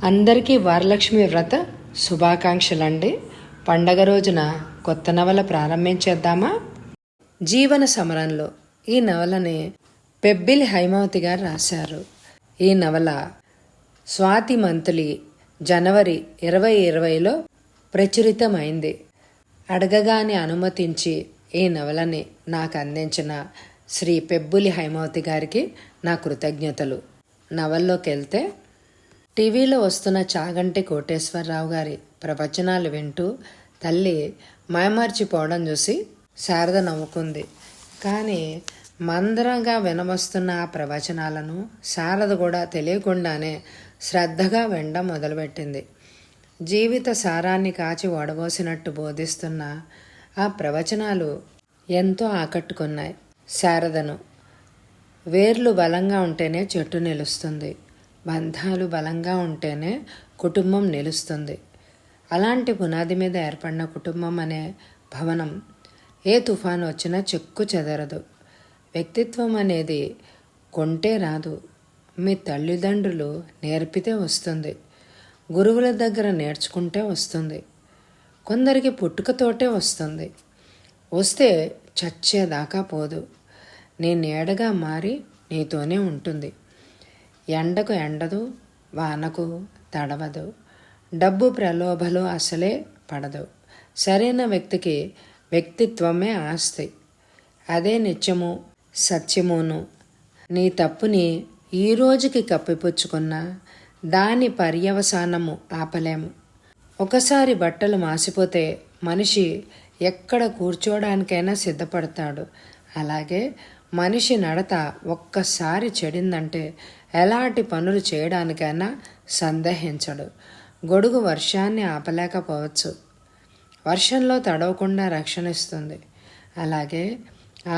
అందరికీ వరలక్ష్మి వ్రత శుభాకాంక్షలండి. పండగ రోజున కొత్త నవల ప్రారంభించేద్దామా? జీవన సమరంలో ఈ నవలని పెబ్బిలి హైమావతి గారు రాశారు. ఈ నవల స్వాతి మంత్లీ జనవరి 2020లో ప్రచురితమైంది. అడగగానే అనుమతించి ఈ నవలని నాకు అందించిన శ్రీ పెబ్బులి హైమావతి గారికి నా కృతజ్ఞతలు. నవల్లోకి వెళ్తే, టీవీలో వస్తున్న చాగంటి కోటేశ్వరరావు గారి ప్రవచనాలు వింటూ తల్లి మైమర్చిపోవడం చూసి శారద నవ్వుకుంది. కానీ మందరంగా వినవస్తున్న ఆ ప్రవచనాలను శారద కూడా తెలియకుండానే శ్రద్ధగా వినడం మొదలుపెట్టింది. జీవిత సారాన్ని కాచి వడబోసినట్టు బోధిస్తున్న ఆ ప్రవచనాలు ఎంతో ఆకట్టుకున్నాయి శారదను. వేర్లు బలంగా ఉంటేనే చెట్టు నిలుస్తుంది, బంధాలు బలంగా ఉంటేనే కుటుంబం నిలుస్తుంది. అలాంటి పునాది మీద ఏర్పడిన కుటుంబం అనే భవనం ఏ తుఫాను వచ్చినా చెక్కు చెదరదు. వ్యక్తిత్వం అనేది కొంటే రాదు, మీ తల్లిదండ్రులు నేర్పితే వస్తుంది, గురువుల దగ్గర నేర్చుకుంటే వస్తుంది, కొందరికి పుట్టుకతోటే వస్తుంది. వస్తే చచ్చేదాకా పోదు. నీ నీడగా మారి నీతోనే ఉంటుంది. ఎండకు ఎండదు, వానకు తడవదు, డబ్బు ప్రలోభలు అసలే పడదు. సరైన వ్యక్తికి వ్యక్తిత్వమే ఆస్తి, అదే నిత్యము సత్యమును. నీ తప్పుని ఈ రోజుకి కప్పిపుచ్చుకున్నా దాని పర్యవసానము ఆపలేము. ఒకసారి బట్టలు మాసిపోతే మనిషి ఎక్కడ కూర్చోడానికైనా సిద్ధపడతాడు. అలాగే మనిషి నడత ఒక్కసారి చెడిందంటే ఎలాంటి పనులు చేయడానికైనా సందేహించడు. గొడుగు వర్షాన్ని ఆపలేకపోవచ్చు, వర్షంలో తడవకుండా రక్షణ ఇస్తుంది. అలాగే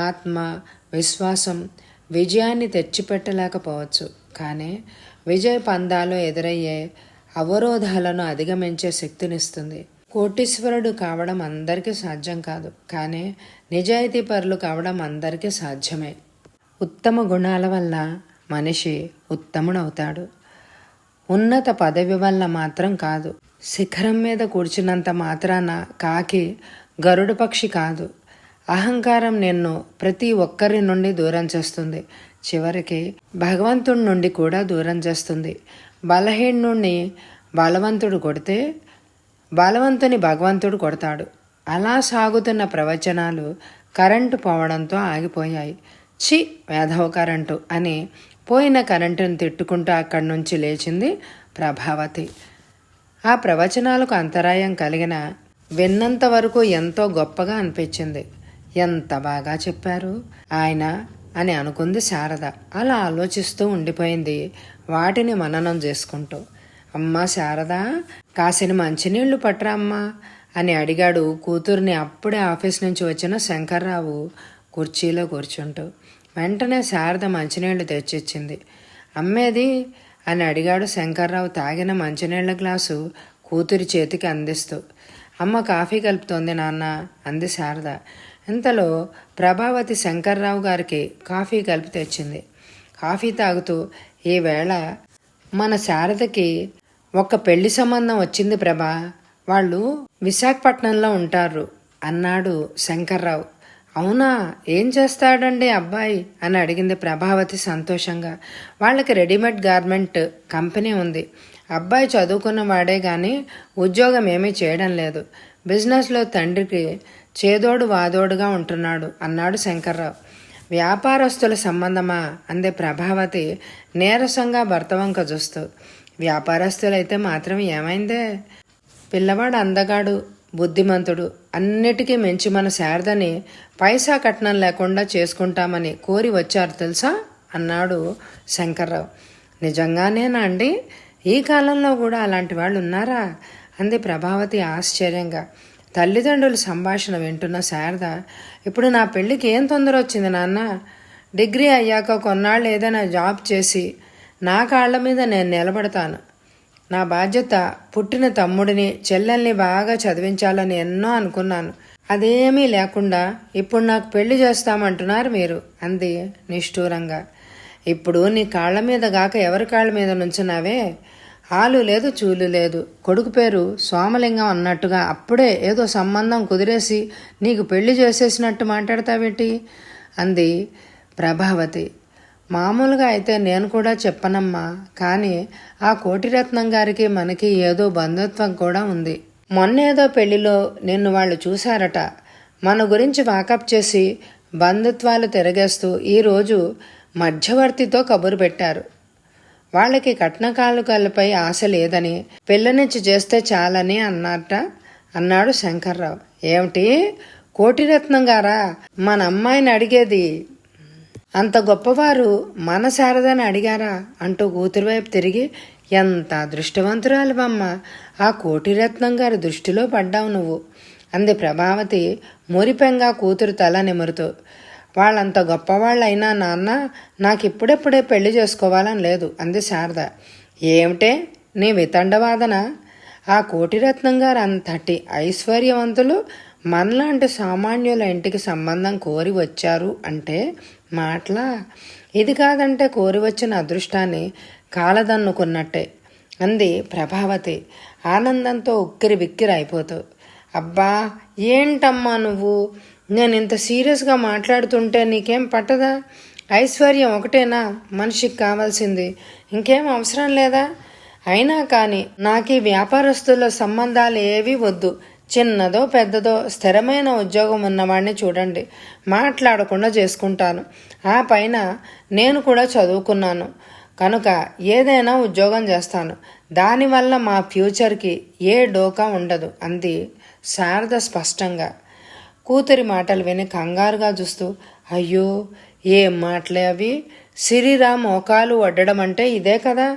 ఆత్మ విశ్వాసం విజయాన్ని తెచ్చిపెట్టలేకపోవచ్చు, కానీ విజయ పందాలు ఎదురయ్యే అవరోధాలను అధిగమించే శక్తినిస్తుంది. కోటీశ్వరుడు కావడం అందరికీ సాధ్యం కాదు, కానీ నిజాయితీ పరులు కావడం అందరికీ సాధ్యమే. ఉత్తమ గుణాల వల్ల మనిషి ఉత్తముడవుతాడు, ఉన్నత పదవి వల్ల మాత్రం కాదు. శిఖరం మీద కూర్చున్నంత మాత్రాన కాకి గరుడ పక్షి కాదు. అహంకారం నిన్ను ప్రతి ఒక్కరి నుండి దూరం చేస్తుంది, చివరికి భగవంతుడి నుండి కూడా దూరం చేస్తుంది. బలహీనుడిని బలవంతుడు కొడితే బలవంతుని భగవంతుడు కొడతాడు. అలా సాగుతున్న ప్రవచనాలు కరెంటు పోవడంతో ఆగిపోయాయి. చి వేధవ కరెంటు అని పోయిన కరెంటును తిట్టుకుంటూ అక్కడి నుంచి లేచింది ప్రభావతి. ఆ ప్రవచనాలకు అంతరాయం కలిగిన విన్నంత వరకు ఎంతో గొప్పగా అనిపించింది. ఎంత బాగా చెప్పారు ఆయన అని అనుకుంది శారద. అలా ఆలోచిస్తూ ఉండిపోయింది, వాటిని మననం చేసుకుంటూ. అమ్మా శారద, కాసిన మంచినీళ్లు పట్రా అమ్మా అని అడిగాడు కూతుర్ని అప్పుడే ఆఫీస్ నుంచి వచ్చిన శంకర్రావు కుర్చీలో కూర్చుంటూ. వెంటనే శారద మంచినీళ్లు తెచ్చిచ్చింది. అమ్మేది అని అడిగాడు శంకర్రావు తాగిన మంచినీళ్ల గ్లాసు కూతురి చేతికి అందిస్తూ. అమ్మ కాఫీ కలుపుతోంది నాన్న అంది శారద. ఇంతలో ప్రభావతి శంకర్రావు గారికి కాఫీ కలిపి తెచ్చింది. కాఫీ తాగుతూ, ఈవేళ మన శారదకి ఒక పెళ్లి సంబంధం వచ్చింది ప్రభా, వాళ్ళు విశాఖపట్నంలో ఉంటారు అన్నాడు శంకర్రావు. అవునా, ఏం చేస్తాడండి అబ్బాయి అని అడిగింది ప్రభావతి సంతోషంగా. వాళ్ళకి రెడీమేడ్ గార్మెంట్ కంపెనీ ఉంది. అబ్బాయి చదువుకున్న వాడే కానీ ఉద్యోగం ఏమీ చేయడం లేదు. బిజినెస్లో తండ్రికి చేదోడు వాదోడుగా ఉంటున్నాడు అన్నాడు శంకర్రావు. వ్యాపారస్తుల సంబంధమా అందే ప్రభావతి నీరసంగా భర్త వంక చూస్తూ. వ్యాపారస్తులైతే మాత్రం ఏమైందే, పిల్లవాడు అందగాడు, బుద్ధిమంతుడు, అన్నిటికీ మించి మన శారదని పైసా కట్నం లేకుండా చేసుకుంటామని కోరి వచ్చారు తెలుసా అన్నాడు శంకర్రావు. నిజంగానేనా అండి? ఈ కాలంలో కూడా అలాంటి వాళ్ళు ఉన్నారా అంది ప్రభావతి ఆశ్చర్యంగా. తల్లిదండ్రుల సంభాషణ వింటున్న శారద, ఇప్పుడు నా పెళ్ళికి ఏం తొందర వచ్చింది నాన్న? డిగ్రీ అయ్యాక కొన్నాళ్ళు ఏదైనా జాబ్ చేసి నా కాళ్ల మీద నేను నిలబడతాను. నా బాధ్యత పుట్టిన తమ్ముడిని చెల్లెల్ని బాగా చదివించాలని ఎన్నో అనుకున్నాను. అదేమీ లేకుండా ఇప్పుడు నాకు పెళ్లి చేస్తామంటున్నారు మీరు అంది నిష్ఠూరంగా. ఇప్పుడు నీ కాళ్ల మీద గాక ఎవరి కాళ్ళ మీద నుంచున్నావే? ఆలు లేదు చూలు లేదు. కొడుకు పేరు సోమలింగం అన్నట్టుగా అప్పుడే ఏదో సంబంధం కుదిరేసి నీకు పెళ్లి చేసేసినట్టు మాట్లాడతావేటి అంది ప్రభావతి. మామూలుగా అయితే నేను కూడా చెప్పనమ్మా, కానీ ఆ కోటిరత్నం గారికి మనకి ఏదో బంధుత్వం కూడా ఉంది. మొన్నేదో పెళ్లిలో నిన్ను వాళ్ళు చూశారట. మన గురించి వాకప్ చేసి బంధుత్వాలు తిరగేస్తూ ఈరోజు మధ్యవర్తితో కబురు పెట్టారు. వాళ్ళకి కట్నకాలుకలపై ఆశ లేదని, పెళ్ళనిచ్చి చేస్తే చాలని అన్నాడు శంకర్రావు. ఏమిటి, కోటిరత్నం గారా మన అమ్మాయిని అడిగేది? అంత గొప్పవారు మన శారదని అడిగారా అంటూ కూతురు వైపు తిరిగి, ఎంత అదృష్టవంతురాలివమ్మ, ఆ కోటిరత్నం గారి దృష్టిలో పడ్డావు నువ్వు అంది ప్రభావతి మురిపెంగా కూతురు తల నిమురుతూ. వాళ్ళంత గొప్పవాళ్ళైనా నాన్న నాకిప్పుడెప్పుడే పెళ్లి చేసుకోవాలని లేదు అంది శారద. ఏమిటే నీ వితండవాదన? ఆ కోటిరత్నం గారు అంతటి ఐశ్వర్యవంతులు మనలాంటి సామాన్యుల ఇంటికి సంబంధం కోరి వచ్చారు అంటే మాటలా? ఇది కాదంటే కోరి వచ్చిన అదృష్టాన్ని కాలదన్నుకున్నట్టే అంది ప్రభావతి ఆనందంతో ఉక్కిరి బిక్కిరి అయిపోతూ. అబ్బా ఏంటమ్మా నువ్వు, నేను ఇంత సీరియస్గా మాట్లాడుతుంటే నీకేం పట్టదా? ఐశ్వర్యం ఒకటేనా మనిషికి కావాల్సింది, ఇంకేం అవసరం లేదా? అయినా కానీ నాకు ఈ వ్యాపారస్తుల సంబంధాలు ఏవీ వద్దు. చిన్నదో పెద్దదో స్థిరమైన ఉద్యోగం ఉన్నవాడిని చూడండి, మాట్లాడకుండా చేసుకుంటాను. ఆ పైన నేను కూడా చదువుకున్నాను కనుక ఏదైనా ఉద్యోగం చేస్తాను. దానివల్ల మా ఫ్యూచర్కి ఏ డోకా ఉండదు అంది శారద స్పష్టంగా. కూతురి మాటలు విని కంగారుగా చూస్తూ, అయ్యో ఏం మాటలే అవి? సిరిరా మోకాలు వడ్డడం అంటే ఇదే కదా.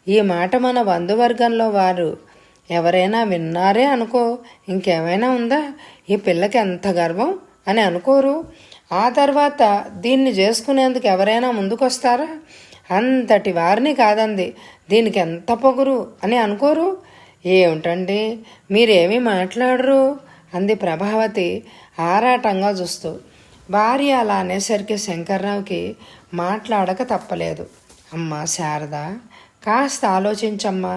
ఈ మాట మన బంధువర్గంలో వారు ఎవరైనా విన్నారే అనుకో, ఇంకేమైనా ఉందా? ఈ పిల్లకి ఎంత గర్వం అని అనుకోరు? ఆ తర్వాత దీన్ని చేసుకునేందుకు ఎవరైనా ముందుకొస్తారా? అంతటి వారిని కాదంది, దీనికి ఎంత పొగురు అని అనుకోరు? ఏమిటండి మీరేమీ మాట్లాడరు అంది ప్రభావతి ఆరాటంగా చూస్తూ. భార్య అలా అనేసరికి శంకర్రావుకి మాట్లాడక తప్పలేదు. అమ్మా శారద, కాస్త ఆలోచించమ్మా.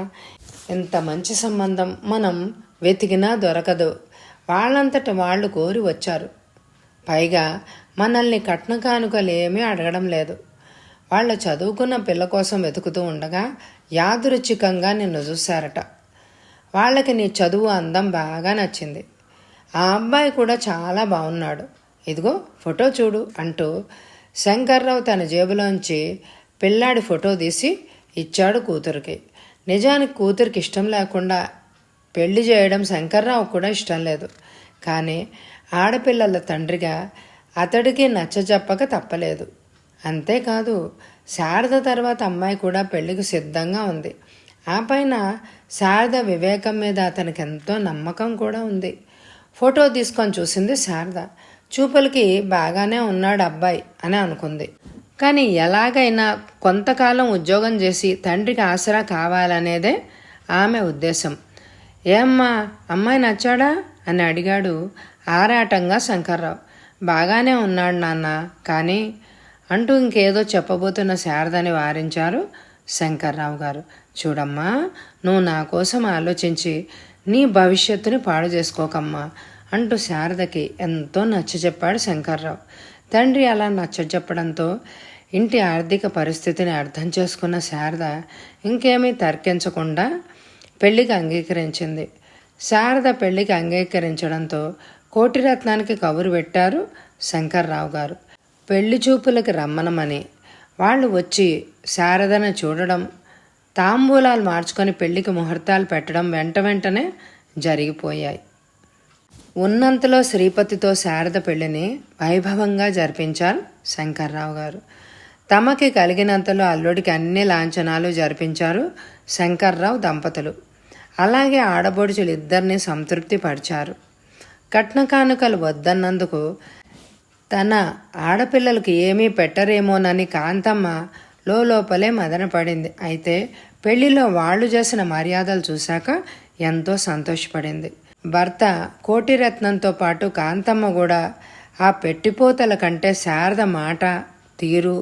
ఇంత మంచి సంబంధం మనం వెతికినా దొరకదు. వాళ్ళంతట వాళ్ళు కోరి వచ్చారు. పైగా మనల్ని కట్న కానుకలు ఏమీ అడగడం లేదు. వాళ్ళ చదువుకున్న పిల్ల కోసం వెతుకుతూ ఉండగా యాదృచ్ఛికంగా నిన్ను చూశారట. వాళ్ళకి నీ చదువు అందం బాగా నచ్చింది. ఆ అబ్బాయి కూడా చాలా బాగున్నాడు. ఇదిగో ఫోటో చూడు అంటూ శంకర్రావు తన జేబులోంచి పిల్లాడి ఫోటో తీసి ఇచ్చాడు కూతురికి. నిజానికి కూతురికి ఇష్టం లేకుండా పెళ్లి చేయడం శంకర్రావు కూడా ఇష్టం లేదు. కానీ ఆడపిల్లల తండ్రిగా అతడికి నచ్చజెప్పక తప్పలేదు. అంతేకాదు శారద తర్వాత అమ్మాయి కూడా పెళ్లికి సిద్ధంగా ఉంది. ఆ పైన శారద వివేకం మీద అతనికి ఎంతో నమ్మకం కూడా ఉంది. ఫోటో తీసుకొని చూసింది శారద. చూపులకి బాగానే ఉన్నాడు అబ్బాయి అని అనుకుంది. కానీ ఎలాగైనా కొంతకాలం ఉద్యోగం చేసి తండ్రికి ఆసరా కావాలనేదే ఆమె ఉద్దేశం. ఏమ్మా అమ్మాయి నచ్చాడా అని అడిగాడు ఆరాటంగా శంకర్రావు. బాగానే ఉన్నాడు నాన్న, కానీ అంటూ ఇంకేదో చెప్పబోతున్న శారదని వారించారు శంకర్రావు గారు. చూడమ్మా, నువ్వు నా కోసం ఆలోచించి నీ భవిష్యత్తుని పాడు చేసుకోకమ్మా అంటూ శారదకి ఎంతో నచ్చజెప్పాడు శంకర్రావు. తండ్రి అలా నచ్చజెప్పడంతో ఇంటి ఆర్థిక పరిస్థితిని అర్థం చేసుకున్న శారద ఇంకేమీ తర్కించకుండా పెళ్లికి అంగీకరించింది. శారద పెళ్లికి అంగీకరించడంతో కోటిరత్నానికి కబురు పెట్టారు శంకర్రావు గారు పెళ్లి చూపులకి రమ్మనమని. వాళ్ళు వచ్చి శారదను చూడడం, తాంబూలాలు మార్చుకొని పెళ్లికి ముహూర్తాలు పెట్టడం వెంటనే జరిగిపోయాయి. ఉన్నంతలో శ్రీపతితో శారద పెళ్లిని వైభవంగా జరిపించారు శంకర్రావు గారు. తమకి కలిగినంతలో అల్లుడికి అన్ని లాంఛనాలు జరిపించారు శంకర్రావు దంపతులు. అలాగే ఆడబొడుచులు ఇద్దరిని సంతృప్తి పరిచారు. కట్న కానుకలు వద్దన్నందుకు తన ఆడపిల్లలకు ఏమీ పెట్టరేమోనని కాంతమ్మ లోపలే మదనపడింది. అయితే పెళ్లిలో వాళ్ళు చేసిన మర్యాదలు చూశాక ఎంతో సంతోషపడింది. భర్త కోటిరత్నంతో పాటు కాంతమ్మ కూడా ఆ పెట్టిపోతల కంటే శారద మాట తీరు,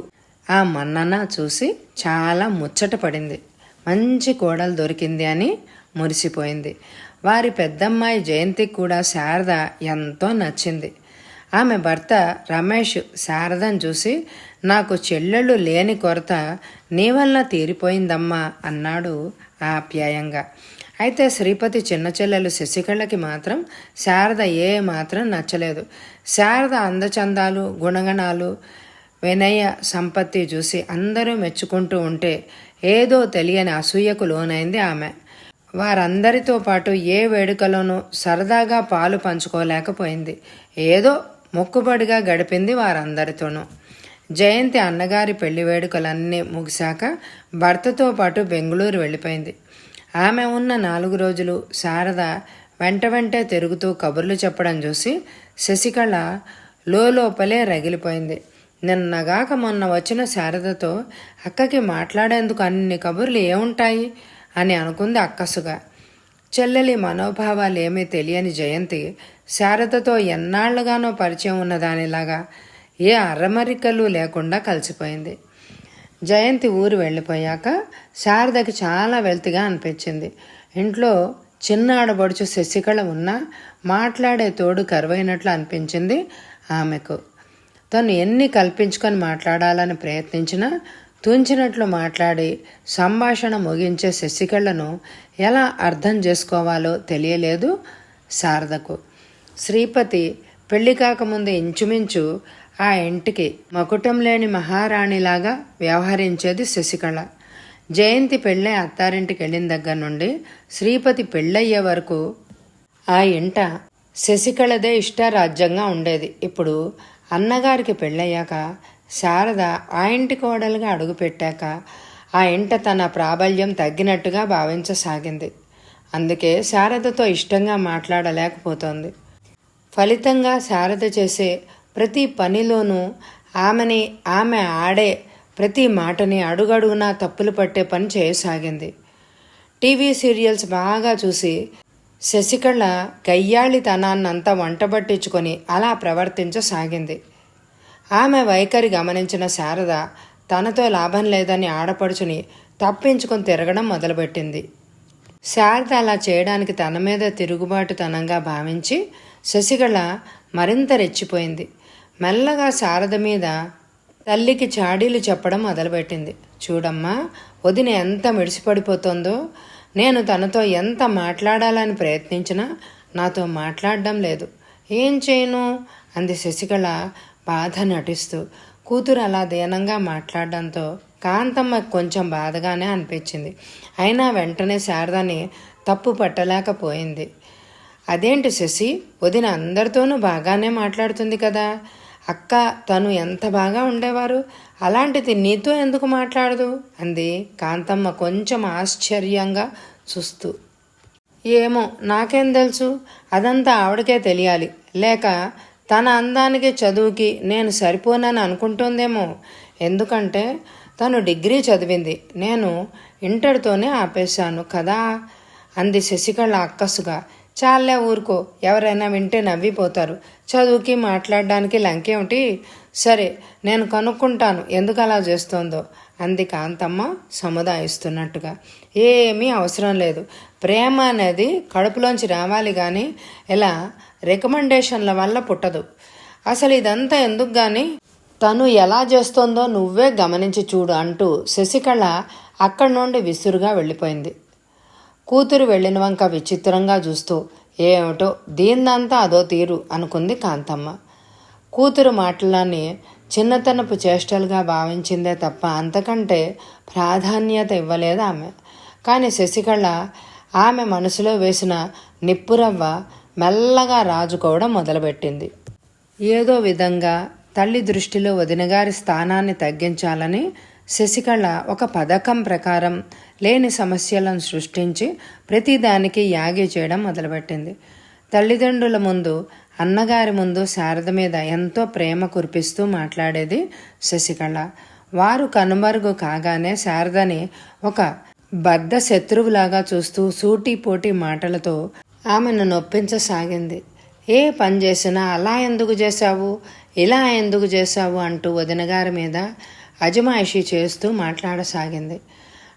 ఆ మన్నన చూసి చాలా ముచ్చట పడింది. మంచి కోడలు దొరికింది అని మురిసిపోయింది. వారి పెద్దమ్మాయి జయంతికి కూడా శారద ఎంతో నచ్చింది. ఆమె భర్త రమేష్ శారదను చూసి, నాకు చెల్లెళ్ళు లేని కొరత నీ వల్ల తీరిపోయిందమ్మా అన్నాడు ఆప్యాయంగా. అయితే శ్రీపతి చిన్న చెల్లెలు శశికళకి మాత్రం శారద ఏ మాత్రం నచ్చలేదు. శారద అందచందాలు, గుణగణాలు, వినయ సంపత్తి చూసి అందరూ మెచ్చుకుంటూ ఉంటే ఏదో తెలియని అసూయకు లోనైంది ఆమె. వారందరితో పాటు ఏ వేడుకలోనూ సరదాగా పాలు పంచుకోలేకపోయింది. ఏదో మొక్కుబడిగా గడిపింది వారందరితోనూ. జయంతి అన్నగారి పెళ్లి వేడుకలన్నీ ముగిశాక భర్తతో పాటు బెంగుళూరు వెళ్ళిపోయింది. ఆమె ఉన్న 4 రోజులు శారద వెంటే తిరుగుతూ కబుర్లు చెప్పడం చూసి శశికళ లోపలే రగిలిపోయింది. నిన్నగాక మొన్న వచ్చిన శారదతో అక్కకి మాట్లాడేందుకు అన్ని కబుర్లు ఏముంటాయి అని అనుకుంది అక్కసుగా. చెల్లెలి మనోభావాలు ఏమీ తెలియని జయంతి శారదతో ఎన్నాళ్లుగానో పరిచయం ఉన్నదానిలాగా ఏ అరమరికలు లేకుండా కలిసిపోయింది. జయంతి ఊరు వెళ్ళిపోయాక శారదకి చాలా వెల్తిగా అనిపించింది. ఇంట్లో చిన్న ఆడబడుచు శశికళ ఉన్నా మాట్లాడే తోడు కరువైనట్లు అనిపించింది ఆమెకు. తను ఎన్ని కల్పించుకొని మాట్లాడాలని ప్రయత్నించినా తుంచినట్లు మాట్లాడి సంభాషణ ముగించే శశికళను ఎలా అర్థం చేసుకోవాలో తెలియలేదు శారదకు. శ్రీపతి పెళ్లి కాకముందు ఇంచుమించు ఆ ఇంటికి మకుటం లేని మహారాణిలాగా వ్యవహరించేది శశికళ. జయంతి పెళ్ళై అత్తారింటికి వెళ్ళిన దగ్గర నుండి శ్రీపతి పెళ్ళయ్యే వరకు ఆ ఇంట శశికళదే ఇష్టారాజ్యంగా ఉండేది. ఇప్పుడు అన్నగారికి పెళ్ళయ్యాక శారద ఆ ఇంటి కోడలుగా అడుగుపెట్టాక ఆ ఇంట తన ప్రాబల్యం తగ్గినట్టుగా భావించసాగింది. అందుకే శారదతో ఇష్టంగా మాట్లాడలేకపోతోంది. ఫలితంగా శారద చేసే ప్రతి పనిలోనూ ఆమె ఆడే ప్రతి మాటని అడుగడుగునా తప్పులు పట్టే పని చేయసాగింది. టీవీ సీరియల్స్ బాగా చూసి శశికళ గయ్యాళితనాన్నంతా వంటబట్టించుకొని అలా ప్రవర్తించసాగింది. ఆమె వైఖరి గమనించిన శారద తనతో లాభం లేదని ఆడపడుచుని తప్పించుకొని తిరగడం మొదలుపెట్టింది. శారద అలా చేయడానికి తన మీద తిరుగుబాటుతనంగా భావించి శశికళ మరింత రెచ్చిపోయింది. మెల్లగా శారద మీద తల్లికి చాడీలు చెప్పడం మొదలుపెట్టింది. చూడమ్మా, వదిన ఎంత మిడిసిపడిపోతుందో, నేను తనతో ఎంత మాట్లాడాలని ప్రయత్నించినా నాతో మాట్లాడడం లేదు, ఏం చేయను అంది శశికళ బాధ నటిస్తూ. కూతురు అలా దీనంగా మాట్లాడడంతో కాంతమ్మకు కొంచెం బాధగానే అనిపించింది. అయినా వెంటనే శారదని తప్పు పట్టలేకపోయింది. అదేంటి శశి, వదిన అందరితోనూ బాగానే మాట్లాడుతుంది కదా, అక్క తను ఎంత బాగా ఉండేవారు, అలాంటిది నీతో ఎందుకు మాట్లాడదు అంది కాంతమ్మ కొంచెం ఆశ్చర్యంగా చూస్తూ. ఏమో, నాకేం తెలుసు, అదంతా ఆవిడకే తెలియాలి, లేక తన అందానికి చదువుకి నేను సరిపోనని అనుకుంటుందేమో. ఎందుకంటే తను డిగ్రీ చదివింది, నేను ఇంటర్తోనే ఆపేశాను కదా అంది శశికళ అక్కసుగా. చాలే ఊరుకో, ఎవరైనా వింటే నవ్విపోతారు, చదువుకి మాట్లాడడానికి లంకేమిటి, సరే నేను కనుక్కుంటాను ఎందుకు అలా చేస్తోందో అంది కాంతమ్మ సముదాయిస్తున్నట్టుగా. ఏమీ అవసరం లేదు, ప్రేమ అనేది కడుపులోంచి రావాలి కానీ ఇలా రికమెండేషన్ల వల్ల పుట్టదు. అసలు ఇదంతా ఎందుకు కానీ తను ఎలా చేస్తోందో నువ్వే గమనించి చూడు అంటూ శశికళ అక్కడి నుండి విసురుగా వెళ్ళిపోయింది. కూతురు వెళ్ళిన వంక విచిత్రంగా చూస్తూ, ఏమిటో దీన్నంతా అదో తీరు అనుకుంది కాంతమ్మ. కూతురు మాటలని చిన్నతనపు చేష్టలుగా భావించిందే తప్ప అంతకంటే ప్రాధాన్యత ఇవ్వలేదు ఆమె. కానీ శశికళ ఆమె మనసులో వేసిన నిప్పురవ్వ మెల్లగా రాజుకోవడం మొదలుపెట్టింది. ఏదో విధంగా తల్లి దృష్టిలో వదినగారి స్థానాన్ని తగ్గించాలని శశికళ ఒక పథకం ప్రకారం లేని సమస్యలను సృష్టించి ప్రతిదానికి యాగి చేయడం మొదలుపెట్టింది. తల్లిదండ్రుల ముందు, అన్నగారి ముందు శారద మీద ఎంతో ప్రేమ కురిపిస్తూ మాట్లాడేది శశికళ. వారు కనుమరుగు కాగానే శారదని ఒక బద్ధ శత్రువులాగా చూస్తూ సూటిపోటి మాటలతో ఆమెను నొప్పించసాగింది. ఏ పని చేసినా అలా ఎందుకు చేశావు, ఇలా ఎందుకు చేశావు అంటూ వదినగారి మీద అజమాయిషీ చేస్తూ మాట్లాడసాగింది.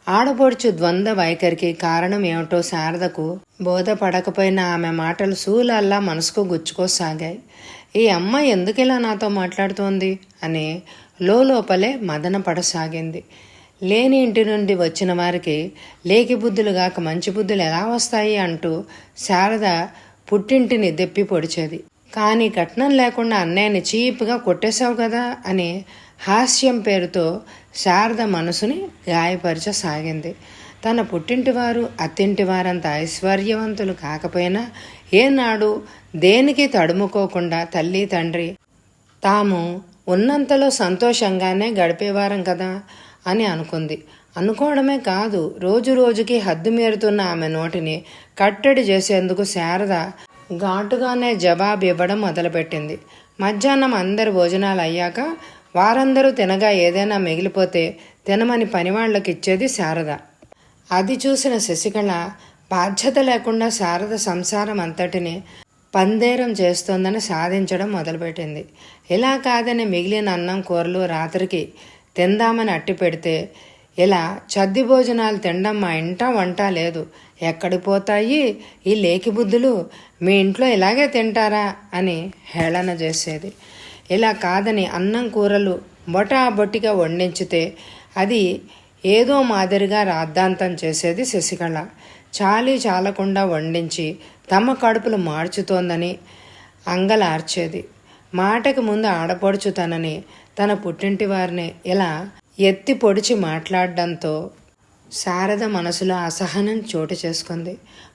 ఆడపడుచు ద్వంద్వ వైఖరికి కారణం ఏమిటో శారదకు బోధపడకపోయినా ఆమె మాటలు శూలల్లా మనసుకు గుచ్చుకోసాగాయి. ఈ అమ్మాయి ఎందుకిలా నాతో మాట్లాడుతోంది అని లోపలే మదన పడసాగింది. లేని ఇంటి నుండి వచ్చిన వారికి లేకి బుద్ధులు గాక మంచి బుద్ధులు ఎలా వస్తాయి అంటూ శారద పుట్టింటిని దెప్పి పొడిచేది. కానీ కట్నం లేకుండా అన్నయ్యని చీప్గా కొట్టేశావు కదా అని హాస్యం పేరుతో శారద మనసుని గాయపరచసాగింది. తన పుట్టింటివారు అత్తింటివారంత ఐశ్వర్యవంతులు కాకపోయినా ఏనాడు దేనికి తడుముకోకుండా తల్లి తండ్రి తాము ఉన్నంతలో సంతోషంగానే గడిపేవారం కదా అని అనుకుంది. అనుకోవడమే కాదు, రోజు రోజుకి హద్దు మీరుతున్న ఆమె నోటిని కట్టడి చేసేందుకు శారద ఘాటుగానే జవాబు ఇవ్వడం మొదలుపెట్టింది. మధ్యాహ్నం అందరి భోజనాలు అయ్యాక వారందరూ తినగా ఏదైనా మిగిలిపోతే తినమని పనివాళ్లకు ఇచ్చేది శారద. అది చూసిన శశికళ బాధ్యత లేకుండా శారద సంసారం అంతటిని పందేరం చేస్తోందని సాధించడం మొదలుపెట్టింది. ఇలా కాదని మిగిలిన అన్నం కూరలు రాత్రికి తిందామని అట్టి పెడితే ఇలా చద్ది భోజనాలు తినడం మా ఇంట వంట లేదు, ఎక్కడికి పోతాయి ఈ లేకి బుద్ధులు, మీ ఇంట్లో ఇలాగే తింటారా అని హేళన చేసేది. ఇలా కాదని అన్నం కూరలు బొటాబొట్టిగా వండించితే అది ఏదో మాదిరిగా రాద్ధాంతం చేసేది శశికళ. చాలీ చాలకుండా వండించి తమ కడుపులు మార్చుతోందని అంగలార్చేది. మాటకు ముందు ఆడపడుచు తన పుట్టింటి వారిని ఇలా ఎత్తి పొడిచి మాట్లాడడంతో శారద మనసులో అసహనం చోటు చేసుకుంది.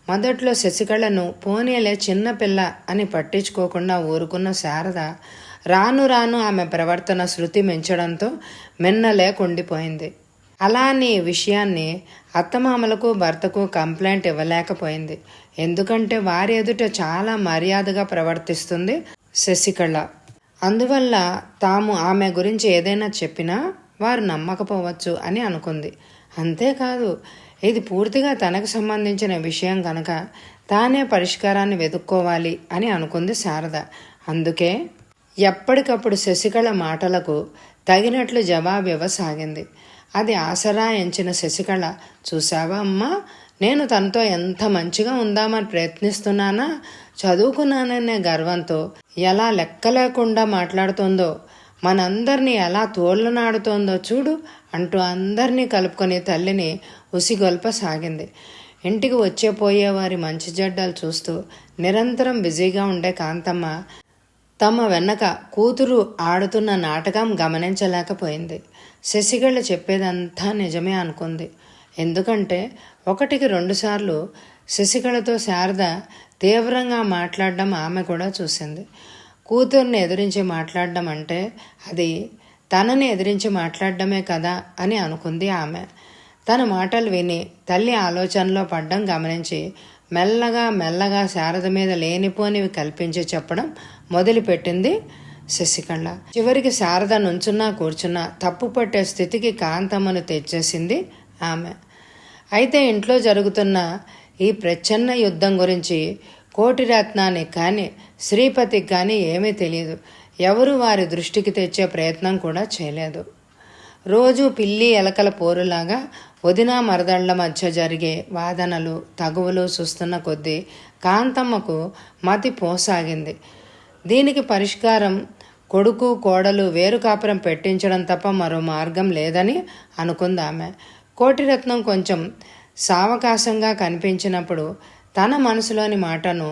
మొదట్లో శశికళను పోనీలే చిన్నపిల్ల అని పట్టించుకోకుండా ఊరుకున్న శారద రాను రాను ఆమె ప్రవర్తన శృతి మించడంతో మిన్నలేకుండిపోయింది. అలానే ఈ విషయాన్ని అత్తమామలకు భర్తకు కంప్లైంట్ ఇవ్వలేకపోయింది. ఎందుకంటే వారి ఎదుట చాలా మర్యాదగా ప్రవర్తిస్తుంది శశికళ. అందువల్ల తాము ఆమె గురించి ఏదైనా చెప్పినా వారు నమ్మకపోవచ్చు అని అనుకుంది. అంతేకాదు, ఇది పూర్తిగా తనకు సంబంధించిన విషయం కనుక తానే పరిష్కారాన్ని వెతుక్కోవాలి అని అనుకుంది శారద. అందుకే ఎప్పటికప్పుడు శశికళ మాటలకు తగినట్లు జవాబు ఇవ్వసాగింది. అది ఆసరా ఎంచిన శశికళ, చూసావా అమ్మా, నేను తనతో ఎంత మంచిగా ఉందామని ప్రయత్నిస్తున్నానా, చదువుకున్నాననే గర్వంతో ఎలా లెక్క లేకుండా మాట్లాడుతోందో, మనందరినీ ఎలా తోళ్లనాడుతోందో చూడు అంటూ అందరినీ కలుపుకొని తల్లిని ఉసిగొల్పసాగింది. ఇంటికి వచ్చే పోయేవారి మంచి జడ్డాలు చూస్తూ నిరంతరం బిజీగా ఉండే కాంతమ్మ తమ వెనక కూతురు ఆడుతున్న నాటకం గమనించలేకపోయింది. శశికళ చెప్పేదంతా నిజమే అనుకుంది. ఎందుకంటే 1-2 సార్లు శశికళతో శారద తీవ్రంగా మాట్లాడడం ఆమె కూడా చూసింది. కూతుర్ని ఎదిరించి మాట్లాడడం అంటే అది తనని ఎదిరించి మాట్లాడడమే కదా అని అనుకుంది ఆమె. తన మాటలు విని తల్లి ఆలోచనలో పడ్డం గమనించి మెల్లగా శారద మీద లేనిపోనివి కల్పించి చెప్పడం మొదలుపెట్టింది శశికళ. చివరికి శారద నుంచున్నా కూర్చున్నా తప్పు పట్టే స్థితికి కాంతమ్మను తెచ్చేసింది ఆమె. అయితే ఇంట్లో జరుగుతున్న ఈ ప్రచ్ఛన్న యుద్ధం గురించి కోటిరత్నానికి కానీ శ్రీపతికి కానీ ఏమీ తెలియదు. ఎవరు వారి దృష్టికి తెచ్చే ప్రయత్నం కూడా చేయలేదు. రోజు పిల్లి ఎలకల పోరులాగా వదినా మరదళ్ల మధ్య జరిగే వాదనలు తగువులు చూస్తున్న కొద్దీ కాంతమ్మకు మతి పోసాగింది. దీనికి పరిష్కారం కొడుకు కోడలు వేరు కాపురం పెట్టించడం తప్ప మరో మార్గం లేదని అనుకుందామె. కోటిరత్నం కొంచెం సావకాశంగా కనిపించినప్పుడు తన మనసులోని మాటను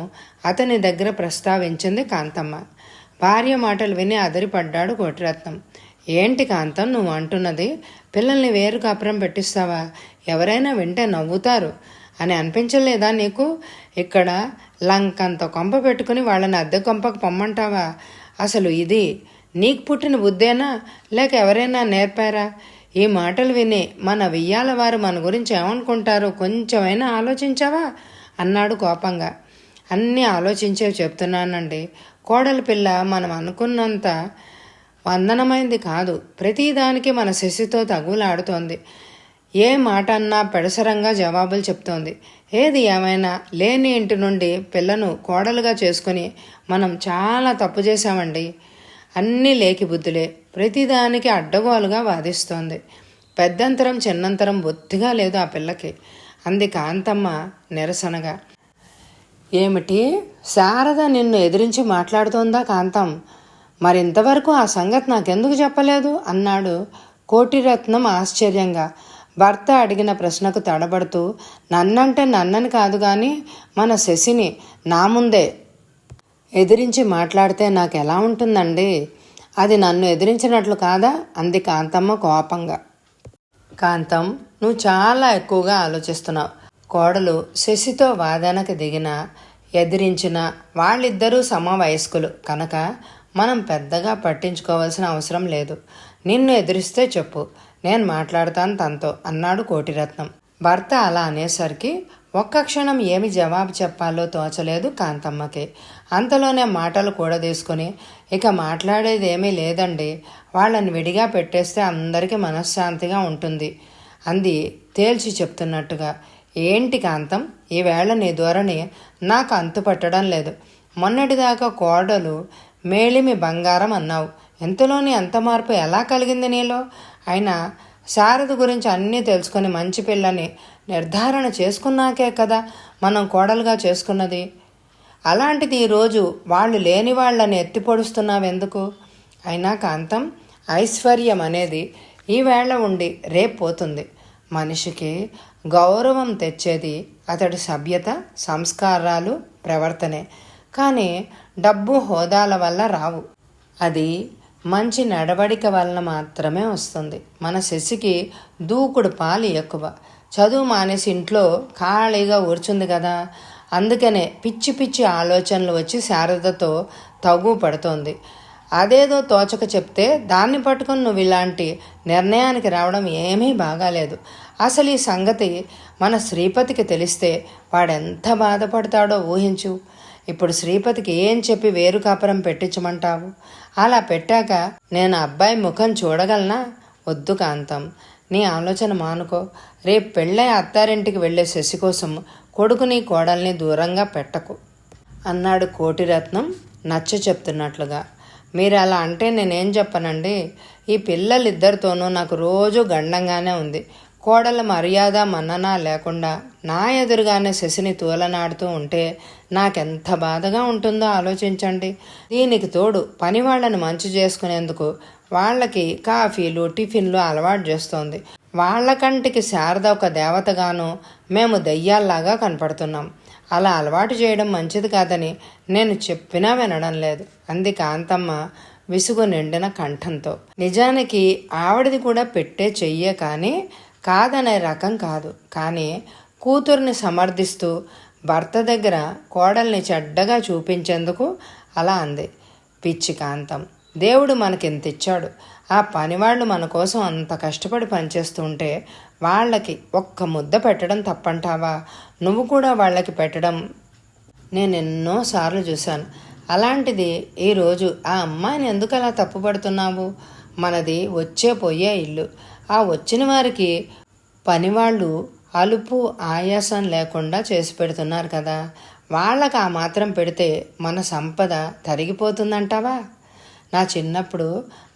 అతని దగ్గర ప్రస్తావించింది కాంతమ్మ. భార్య మాటలు విని అదిరిపడ్డాడు కోటిరత్నం. ఏంటి కాంతం నువ్వు అంటున్నది? పిల్లల్ని వేరు కాపురం పెట్టిస్తావా? ఎవరైనా వింటే నవ్వుతారు అని అనిపించలేదా నీకు? ఇక్కడ లంకంత కొంప పెట్టుకుని వాళ్ళని అద్దె కొంపకు పొమ్మంటావా? అసలు ఇది నీకు పుట్టిన బుద్ధేనా లేక ఎవరైనా నేర్పారా? ఈ మాటలు విని మన వెయ్యాల వారు మన గురించి ఏమనుకుంటారో కొంచెమైనా ఆలోచించావా అన్నాడు కోపంగా. అన్నీ ఆలోచించే చెప్తున్నానండి. కోడల పిల్ల మనం అనుకున్నంత వందనమైంది కాదు. ప్రతిదానికి మన శశితో తగులాడుతోంది. ఏ మాట అన్నా పెడసరంగా జవాబులు చెప్తోంది. ఏది ఏమైనా లేని ఇంటి నుండి పిల్లను కోడలుగా చేసుకుని మనం చాలా తప్పు చేశామండి. అన్నీ లేకి బుద్ధులే. ప్రతిదానికి అడ్డగోలుగా వాదిస్తోంది. పెద్దంతరం చిన్నంతరం బొత్తిగా లేదు ఆ పిల్లకి అంది కాంతమ్మ నిరసనగా. ఏమిటి, శారద నిన్ను ఎదిరించి మాట్లాడుతోందా కాంతం? మరింతవరకు ఆ సంగతి నాకెందుకు చెప్పలేదు అన్నాడు కోటిరత్నం ఆశ్చర్యంగా. భర్త అడిగిన ప్రశ్నకు తడబడుతూ, నన్నంటే నన్నని కాదు కానీ మన శశిని నా ముందే ఎదిరించి మాట్లాడితే నాకు ఎలా ఉంటుందండి? అది నన్ను ఎదిరించినట్లు కాదా అంది కాంతమ్మ కోపంగా. కాంతం, నువ్వు చాలా ఎక్కువగా ఆలోచిస్తున్నావు. కోడలు శశితో వాదనకు దిగినా ఎదిరించిన వాళ్ళిద్దరూ సమవయస్కులు కనుక మనం పెద్దగా పట్టించుకోవాల్సిన అవసరం లేదు. నిన్ను ఎదిరిస్తే చెప్పు, నేను మాట్లాడతాను తనతో అన్నాడు కోటిరత్నం. భర్త అలా అనేసరికి ఒక్క క్షణం ఏమి జవాబు చెప్పాలో తోచలేదు కాంతమ్మకి. అంతలోనే మాటలు కూడదీసుకుని, ఇక మాట్లాడేది ఏమీ లేదండి, వాళ్ళని విడిగా పెట్టేస్తే అందరికీ మనశ్శాంతిగా ఉంటుంది అంది తేల్చి చెప్తున్నట్టుగా. ఏంటి కాంతం, ఈవేళ నీ ధోరణి నాకు అంతుపట్టడం లేదు. మొన్నటిదాకా కోడలు మేలిమి బంగారం అన్నావు, ఇంతలోని అంత మార్పు ఎలా కలిగింది నీలో? అయినా శారద గురించి అన్నీ తెలుసుకొని మంచి పిల్లని నిర్ధారణ చేసుకున్నాకే కదా మనం కోడలుగా చేసుకున్నది. అలాంటిది ఈరోజు వాళ్ళు లేని వాళ్ళని ఎత్తిపొడుస్తున్నావెందుకు? అయినా కాంతం, ఐశ్వర్యం అనేది ఈవేళ ఉండి రేపు పోతుంది. మనిషికి గౌరవం తెచ్చేది అతడి సభ్యత, సంస్కారాలు, ప్రవర్తనే. కానీ డబ్బు హోదాల వల్ల రావు. అది మంచి నడవడిక వలన మాత్రమే వస్తుంది. మన శశికి దూకుడు పాలు ఎక్కువ. చదువు మానేసి ఇంట్లో ఖాళీగా కూర్చుంది కదా, అందుకనే పిచ్చి పిచ్చి ఆలోచనలు వచ్చి శారదతో తగు పడుతోంది. అదేదో తోచక చెప్తే దాన్ని పట్టుకొని నువ్వు ఇలాంటి నిర్ణయానికి రావడం ఏమీ బాగాలేదు. అసలు ఈ సంగతి మన శ్రీపతికి తెలిస్తే వాడెంత బాధపడతాడో ఊహించు. ఇప్పుడు శ్రీపతికి ఏం చెప్పి వేరు కాపురం పెట్టించమంటావు? అలా పెట్టాక నేను అబ్బాయి ముఖం చూడగలనా? వద్దు కాంతం, నీ ఆలోచన మానుకో. రేపు పెళ్ళై అత్తారింటికి వెళ్ళే శశి కోసం కొడుకుని కోడల్ని దూరంగా పెట్టకు అన్నాడు కోటిరత్నం నచ్చ చెప్తున్నట్లుగా. మీరు అలా అంటే నేనేం చెప్పనండి. ఈ పిల్లలిద్దరితోనూ నాకు రోజు గండంగానే ఉంది. కోడల మర్యాద మన్నన లేకుండా నా ఎదురుగానే శశిని తూలనాడుతూ ఉంటే నాకెంత బాధగా ఉంటుందో ఆలోచించండి. దీనికి తోడు పని వాళ్ళని మంచి చేసుకునేందుకు వాళ్ళకి కాఫీలు టిఫిన్లు అలవాటు చేస్తోంది. వాళ్ళ కంటికి శారద ఒక దేవతగాను మేము దెయ్యాల్లాగా కనపడుతున్నాం. అలా అలవాటు చేయడం మంచిది కాదని నేను చెప్పినా వినడం లేదు అంది కాంతమ్మ విసుగు నిండిన కంఠంతో. నిజానికి ఆవిడది కూడా పెట్టే చెయ్యే కానీ కాదనే రకం కాదు. కానీ కూతుర్ని సమర్థిస్తూ భర్త దగ్గర కోడల్ని చెడ్డగా చూపించేందుకు అలా అంది. పిచ్చి కాంతం, దేవుడు మనకింత ఇచ్చాడు. ఆ పనివాళ్ళు మన కోసం అంత కష్టపడి పనిచేస్తుంటే వాళ్ళకి ఒక్క ముద్ద పెట్టడం తప్పంటావా? నువ్వు కూడా వాళ్ళకి పెట్టడం నేను ఎన్నోసార్లు చూశాను. అలాంటిది ఈరోజు ఆ అమ్మాయిని ఎందుకు అలా తప్పుపడుతున్నావు? మనది వచ్చే పోయే ఇల్లు. ఆ వచ్చిన వారికి పనివాళ్ళు అలుపు ఆయాసం లేకుండా చేసి పెడుతున్నారు కదా, వాళ్ళకి ఆ మాత్రం పెడితే మన సంపద తరిగిపోతుందంటావా? నా చిన్నప్పుడు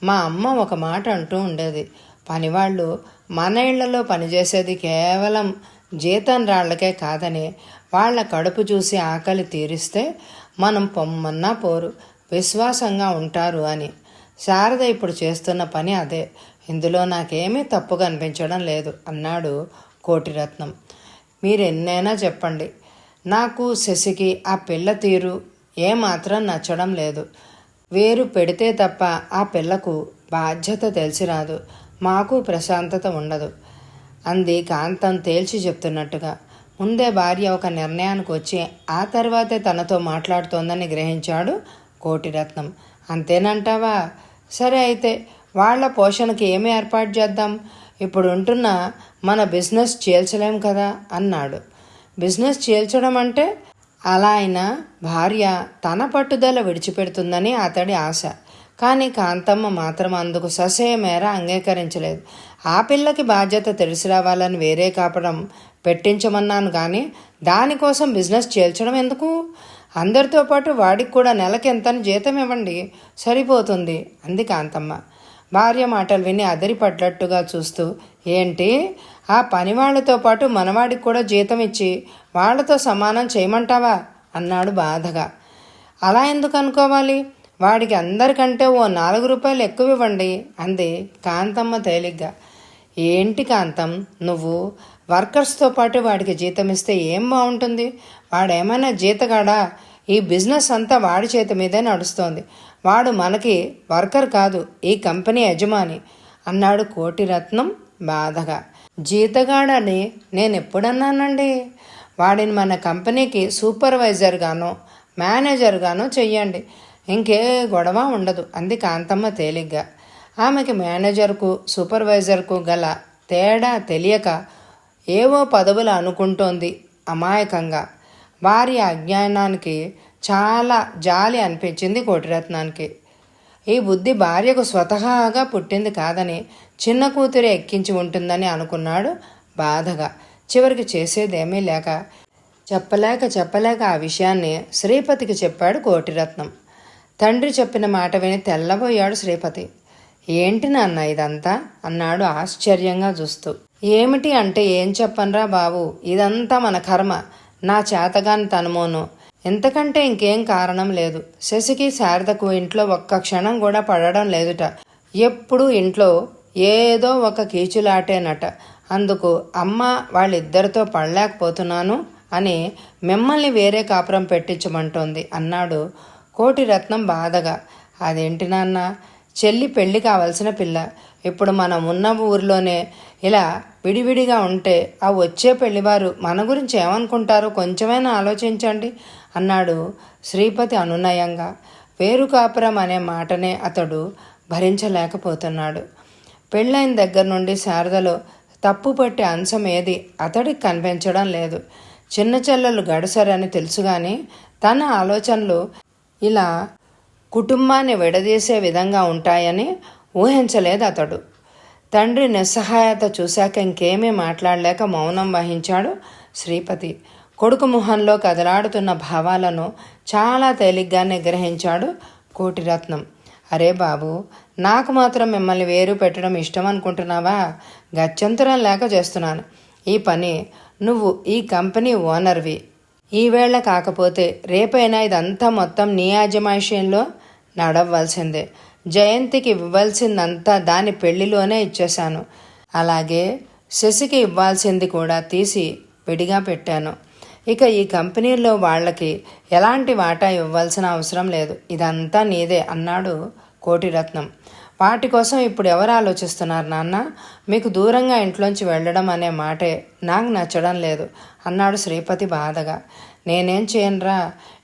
మా అమ్మ ఒక మాట అంటూ ఉండేది, పనివాళ్ళు మన ఇళ్లలో పనిచేసేది కేవలం జీతం రాళ్లకే కాదని, వాళ్ళ కడుపు చూసి ఆకలి తీరిస్తే మనం పొమ్మన్నా పోరు, విశ్వాసంగా ఉంటారు అని. శారద ఇప్పుడు చేస్తున్న పని అదే. ఇందులో నాకేమీ తప్పుగా అనిపించడం లేదు అన్నాడు కోటిరత్నం. మీరెన్నైనా చెప్పండి, నాకు శశికి ఆ పిల్ల తీరు ఏమాత్రం నచ్చడం లేదు. వేరు పెడితే తప్ప ఆ పిల్లకు బాధ్యత తెలిసిరాదు, మాకు ప్రశాంతత ఉండదు అంది కాంతం తేల్చి చెప్తున్నట్టుగా. ముందే భార్య ఒక నిర్ణయానికి వచ్చి ఆ తర్వాతే తనతో మాట్లాడుతోందని గ్రహించాడు కోటిరత్నం. అంతేనంటావా? సరే అయితే వాళ్ళ పోషణకి ఏమి ఏర్పాటు చేద్దాం? ఇప్పుడు ఉంటున్న మన బిజినెస్ చీల్చలేం కదా అన్నాడు. బిజినెస్ చీల్చడం అంటే అలా అయినా భార్య తన పట్టుదల విడిచిపెడుతుందని అతడి ఆశ. కానీ కాంతమ్మ మాత్రం అందుకు ససేమేర అంగీకరించలేదు. ఆ పిల్లకి బాధ్యత తెలిసి రావాలని వేరే కాపడం పెట్టించమన్నాను కానీ దానికోసం బిజినెస్ చేల్చడం ఎందుకు? అందరితో పాటు వాడికి కూడా నెలకి ఎంతని జీతం ఇవ్వండి, సరిపోతుంది అంది కాంతమ్మ. భార్య మాటలు విని అదిరిపడ్డట్టుగా చూస్తూ, ఏంటి, ఆ పని వాళ్ళతో పాటు మనవాడికి కూడా జీతం ఇచ్చి వాళ్లతో సమానం చేయమంటావా అన్నాడు బాధగా. అలా ఎందుకు అనుకోవాలి, వాడికి అందరికంటే ఓ 4 రూపాయలు ఎక్కువ ఇవ్వండి అంది కాంతమ్మ తేలిగ్గా. ఏంటి కాంతం, నువ్వు వర్కర్స్తో పాటు వాడికి జీతం ఇస్తే ఏం బాగుంటుంది? వాడేమైనా జీతగాడా? ఈ బిజినెస్ అంతా వాడి చేతి మీదే నడుస్తోంది. వాడు మనకి వర్కర్ కాదు, ఈ కంపెనీ యజమాని అన్నాడు కోటిరత్నం బాధగా. జీతగాడని నేను ఎప్పుడన్నానండి? వాడిని మన కంపెనీకి సూపర్వైజర్గానో మేనేజర్గానో చెయ్యండి, ఇంకే గొడవ ఉండదు అంది కాంతమ్మ తేలిగ్గా. ఆమెకి మేనేజర్కు సూపర్వైజర్కు గల తేడా తెలియక ఏవో పదవులు అనుకుంటోంది అమాయకంగా. వారి అజ్ఞానానికి చాలా జాలి అనిపించింది కోటిరత్నానికి. ఈ బుద్ధి భార్యకు స్వతహాగా పుట్టింది కాదని చిన్న కూతురే ఎక్కించి ఉంటుందని అనుకున్నాడు బాధగా. చివరికి చేసేదేమీ లేక చెప్పలేక ఆ విషయాన్ని శ్రీపతికి చెప్పాడు కోటిరత్నం. తండ్రి చెప్పిన మాట విని తెల్లబోయాడు శ్రీపతి. ఏంటి నాన్న ఇదంతా అన్నాడు ఆశ్చర్యంగా చూస్తూ. ఏమిటి అంటే ఏం చెప్పనరా బాబు, ఇదంతా మన కర్మ, నా చేతగాని తనమోను, ఎంతకంటే ఇంకేం కారణం లేదు. శశికి శారదకు ఇంట్లో ఒక్క క్షణం కూడా పడడం లేదుట. ఎప్పుడూ ఇంట్లో ఏదో ఒక కీచులాటేనట. అందుకు అమ్మ వాళ్ళిద్దరితో పడలేకపోతున్నాను అని మిమ్మల్ని వేరే కాపురం పెట్టించమంటోంది అన్నాడు కోటిరత్నం బాధగా. అదేంటి నాన్న, చెల్లి పెళ్లి కావలసిన పిల్ల ఇప్పుడు మనం ఉన్న ఊరిలోనే ఇలా విడివిడిగా ఉంటే ఆ వచ్చే పెళ్లివారు మన గురించి ఏమనుకుంటారో కొంచెమైనా ఆలోచించండి అన్నాడు శ్రీపతి అనునయంగా. వేరు కాపురం అనే మాటనే అతడు భరించలేకపోతున్నాడు. పెళ్ళైన దగ్గర నుండి శారదలో తప్పు పట్టే అంశం ఏది అతడికి కనిపించడం లేదు. చిన్న చెల్లెలు గడసరని తెలుసు కానీ తన ఆలోచనలు ఇలా కుటుంబాన్ని విడదీసే విధంగా ఉంటాయని ఊహించలేదు అతడు. తండ్రి నిస్సహాయత చూశాక ఇంకేమీ మాట్లాడలేక మౌనం వహించాడు శ్రీపతి. కొడుకు మొహంలో కదలాడుతున్న భావాలను చాలా తేలిగ్గానే గ్రహించాడు కోటిరత్నం. అరే బాబు, నాకు మాత్రం మిమ్మల్ని వేరు పెట్టడం ఇష్టం అనుకుంటున్నావా? గత్యంతరం లేక చేస్తున్నాను ఈ పని. నువ్వు ఈ కంపెనీ ఓనర్వి. ఈవేళ కాకపోతే రేపైనా ఇదంతా మొత్తం నీ యాజమాయిషయంలో నడవలసిందే. జయంతికి ఇవ్వాల్సిందంతా దాని పెళ్లిలోనే ఇచ్చేశాను. అలాగే శశికి ఇవ్వాల్సింది కూడా తీసి విడిగా పెట్టాను. ఇక ఈ కంపెనీలో వాళ్ళకి ఎలాంటి వాటా ఇవ్వాల్సిన అవసరం లేదు. ఇదంతా నీదే అన్నాడు కోటిరత్నం. వాటి కోసం ఇప్పుడు ఎవరు ఆలోచిస్తున్నారు నాన్న? మీకు దూరంగా ఇంట్లోంచి వెళ్ళడం అనే మాటే నాకు నచ్చడం లేదు అన్నాడు శ్రీపతి బాధగా. నేనేం చేయనురా,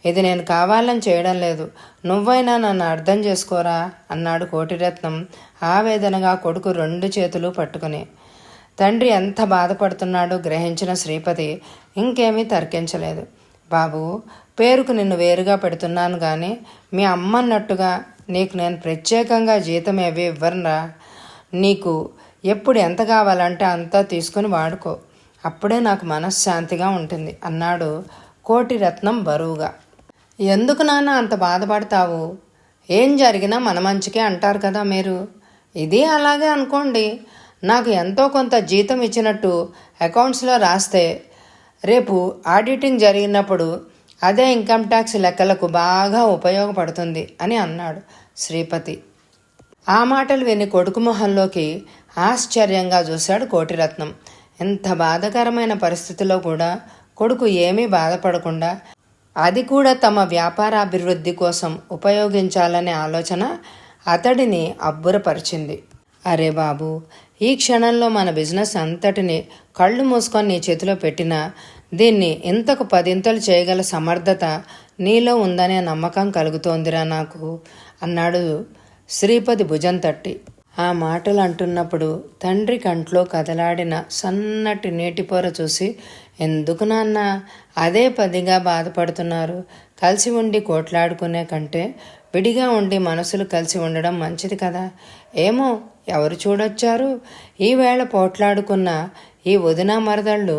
ఇది నేను కావాలని చేయడం లేదు, నువ్వైనా నన్ను అర్థం చేసుకోరా అన్నాడు కోటిరత్నం ఆవేదనగా కొడుకు 2 చేతులు పట్టుకుని. తండ్రి ఎంత బాధపడుతున్నాడో గ్రహించిన శ్రీపతి ఇంకేమీ తర్కించలేదు. బాబు, పేరుకు నిన్ను వేరుగా పెడుతున్నాను కానీ మీ అమ్మ అన్నట్టుగా నీకు నేను ప్రత్యేకంగా జీతం ఏవి ఇవ్వనురా. నీకు ఎప్పుడు ఎంత కావాలంటే అంతా తీసుకుని వాడుకో, అప్పుడే నాకు మనశ్శాంతిగా ఉంటుంది అన్నాడు కోటిరత్నం బరువుగా. ఎందుకు నాన్న అంత బాధపడతావు? ఏం జరిగినా మన మంచికే అంటారు కదా మీరు. ఇది అలాగే అనుకోండి. నాకు ఎంతో కొంత జీతం ఇచ్చినట్టు అకౌంట్స్లో రాస్తే రేపు ఆడిటింగ్ జరిగినప్పుడు అదే ఇన్కమ్ ట్యాక్స్ లెక్కలకు బాగా ఉపయోగపడుతుంది అని అన్నాడు శ్రీపతి. ఆ మాటలు విని కొడుకు మొహంలోకి ఆశ్చర్యంగా చూశాడు కోటిరత్నం. ఎంత బాధాకరమైన పరిస్థితిలో కూడా కొడుకు ఏమీ బాధపడకుండా అది కూడా తమ వ్యాపారాభివృద్ధి కోసం ఉపయోగించాలనే ఆలోచన అతడిని అబ్బురపరిచింది. అరే బాబు, ఈ క్షణంలో మన బిజినెస్ అంతటిని కళ్ళు మూసుకొని నీ చేతిలో పెట్టినా దీన్ని ఇంతకు 10 చేయగల సమర్థత నీలో ఉందనే నమ్మకం కలుగుతోందిరా నాకు అన్నాడు శ్రీపతి భుజం తట్టి. ఆ మాటలు అంటున్నప్పుడు తండ్రి కంట్లో కదలాడిన సన్నటి నీటిపొర చూసి, ఎందుకు నాన్న అదే పదిగా బాధపడుతున్నారు? కలిసి ఉండి కోట్లాడుకునే కంటే విడిగా ఉండి మనసులు కలిసి ఉండడం మంచిది కదా. ఏమో ఎవరు చూడొచ్చారు, ఈవేళ పోట్లాడుకున్న ఈ వదిన మరదళ్ళు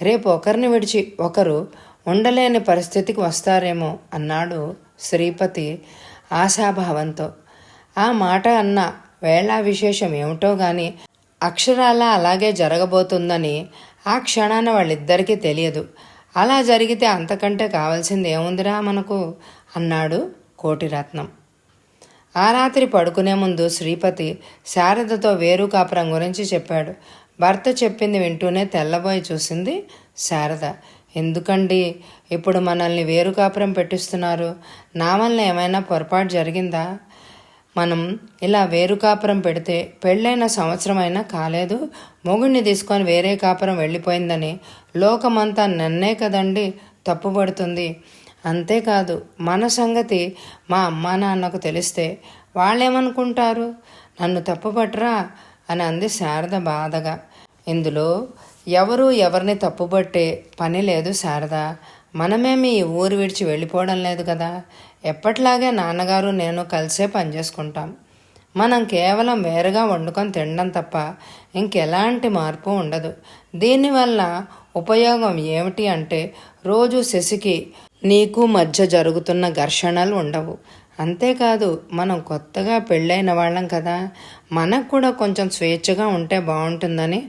రేపు ఒకరిని విడిచి ఒకరు ఉండలేని పరిస్థితికి వస్తారేమో అన్నాడు శ్రీపతి ఆశాభావంతో. ఆ మాట అన్న వేళా విశేషం ఏమిటో గాని అక్షరాల అలాగే జరగబోతుందని ఆ క్షణాన వాళ్ళిద్దరికీ తెలియదు. అలా జరిగితే అంతకంటే కావాల్సింది ఏముందిరా మనకు అన్నాడు కోటిరత్నం. ఆ రాత్రి పడుకునే ముందు శ్రీపతి శారదతో వేరు కాపురం గురించి చెప్పాడు. భర్త చెప్పింది వింటూనే తెల్లబోయి చూసింది శారద. ఎందుకండి ఇప్పుడు మనల్ని వేరు కాపురం పెట్టిస్తున్నారు? నా వల్ల ఏమైనా పొరపాటు జరిగిందా? మనం ఇలా వేరు కాపురం పెడితే పెళ్ళైన సంవత్సరమైనా కాలేదు, మొగుడిని తీసుకొని వేరే కాపురం వెళ్ళిపోయిందని లోకమంతా నన్నే కదండి తప్పుపడుతుంది. అంతేకాదు మన సంగతి మా అమ్మా నాన్నకు తెలిస్తే వాళ్ళేమనుకుంటారు? నన్ను తప్పుపట్టరా అని అంది శారద బాధగా. ఇందులో ఎవరు ఎవరిని తప్పుపట్టే పని లేదు శారద. మనమేమి ఈ ఊరు విడిచి వెళ్ళిపోవడం లేదు కదా. ఎప్పట్లాగే నాన్నగారు నేను కలిసే పనిచేసుకుంటాం. మనం కేవలం వేరుగా వండుకొని తినడం తప్ప ఇంకెలాంటి మార్పు ఉండదు. దీనివల్ల ఉపయోగం ఏమిటి అంటే రోజు శశికి నీకు మధ్య జరుగుతున్న ఘర్షణలు ఉండవు. అంతేకాదు మనం కొత్తగా పెళ్ళైన వాళ్ళం కదా, మనకు కూడా కొంచెం స్వేచ్ఛగా ఉంటే బాగుంటుందని